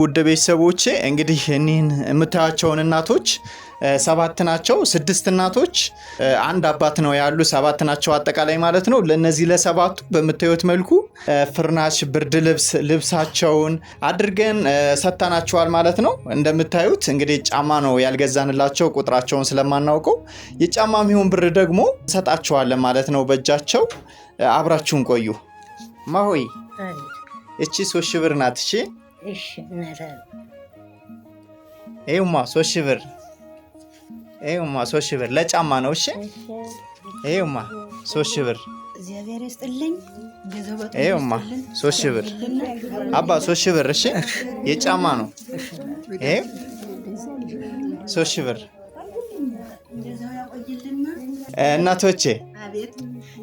ውድ ቤተሰቦቼ እንግዲህ እኒህን የምታያቸውን እናቶች 7 ናቸው። 6 እናቶች አንድ አባት ነው ያሉ 7 ናቸው አጠቃላይ ማለት ነው። ለነዚህ ለሰባቱ በምታዩት መልኩ ፍርናሽ ብርድ ልብሳቸውን አድርገን ሰጣናቸዋል ማለት ነው። እንደምታዩት እንግዲህ ጫማ ነው ያልገዛንላቸው ቁጥራቸውን ስለማናውቀው የጫማ የሚሆን ብር ደግሞ ሰጣቸዋለን ማለት ነው በእጃቸው። አብራችሁን ቆዩ። ማሆይ እቺ 3 ብር ናት። እሺ ይሄውማ 3 ብር ይሄውማ 3 ብር ለጫማ ነው። እሺ ይሄውማ 3 ብር እግዚአብሔር ይስጥልኝ። ይሄውማ 3 ብር አባ 3 ብር እሺ የጫማ ነው። ይሄ 3 ብር እናቶቼ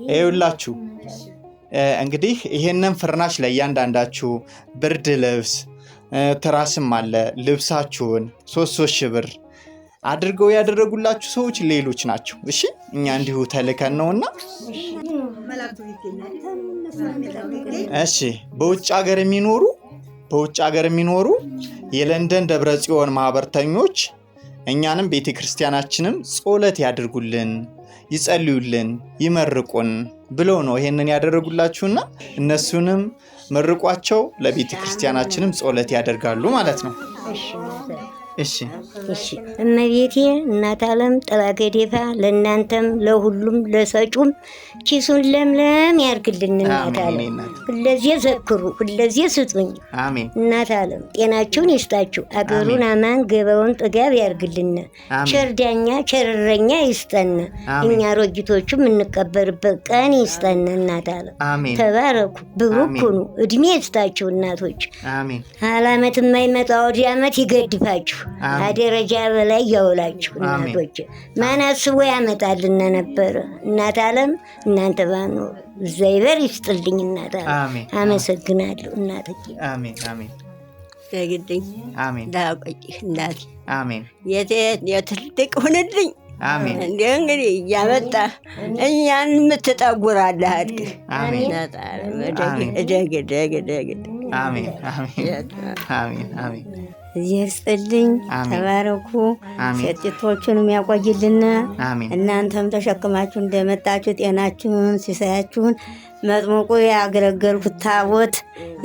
ይኸውላችሁ እንግዲህ ይሄንን ፍርናሽ ለእያንዳንዳችሁ ብርድ ልብስ ትራስም አለ ልብሳችሁን 3 ብር አድርገው ያደረጉላችሁ ሰዎች ሌሎች ናቸው። እሺ እኛ እንዲሁ ተልከን ነውና እሺ በውጭ ሀገር የሚኖሩ የለንደን ደብረ ጽዮን ማህበርተኞች እኛንም ቤተክርስቲያናችንም ጸሎት ያድርጉልን ይጸልዩልን ይመርቁን ብለው ነው ይሄንን ያደረጉላችሁና እነሱንም መርቋቸው ለቤተክርስቲያናችንም ጸሎት ያደርጋሉ ማለት ነው። እሺ እመቤቴ እናት ዓለም ጥላ ገደፋ ለእናንተም ለሁሉም ለሰጩም ኪሱን ለምለም ያርግልን። እናት ዓለም ሁለዚህ ዘክሩ ሁለዚህ ስጡኝ። አሜን። እናት ዓለም ጤናችሁን ይስጣችሁ፣ አገሩን አማን ገበውን ጥጋብ ያርግልን። ቸርዳኛ ቸርረኛ ይስጠን፣ እኛ ሮጅቶቹም እንቀበርበት ቀን ይስጠን። እናት ዓለም ተባረኩ፣ ብሩክ ሁኑ፣ እድሜ ይስጣችሁ እናቶች። አሜን። አላመት የማይመጣ ወዲህ አመት ይገድፋችሁ፣ አደረጃ በላይ ያውላችሁ እናቶች። ማን አስቦ ያመጣልና ነበር። እናት ዓለም እናንተ ባኖሩ ዘይበር ይስጥልኝ። እናት ዓለም አመሰግናለሁ እናቶች። አሜን አሜን። ደግድኝ አሜን። ዳቆጭ እናት አሜን። የትልቅ ሁንልኝ። አሜን። እንዴ እንግዲህ እያመጣ እኛን የምትጠጉራለህ አድግ። አሜን። ደግ አሜን አሜን አሜን። እዚህ ይስጥልኝ። ተባረኩ። ሴቶቹን የሚያቆይልን እናንተም ተሸክማችሁ እንደመጣችሁ ጤናችሁን ሲሳያችሁን መጥምቁ ያገለገሉት ታቦት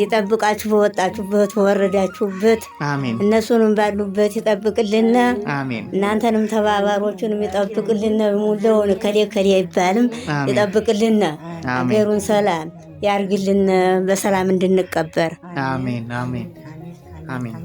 ይጠብቃችሁ፣ በወጣችሁበት በወረዳችሁበት እነሱንም ባሉበት ይጠብቅልን። እናንተንም ተባባሮቹንም ይጠብቅልን። ሙሉውን ከሌ ይባልም ይጠብቅልን። አገሩን ሰላም ያርግልን፣ በሰላም እንድንቀበር። አሜን አሜን አሜን።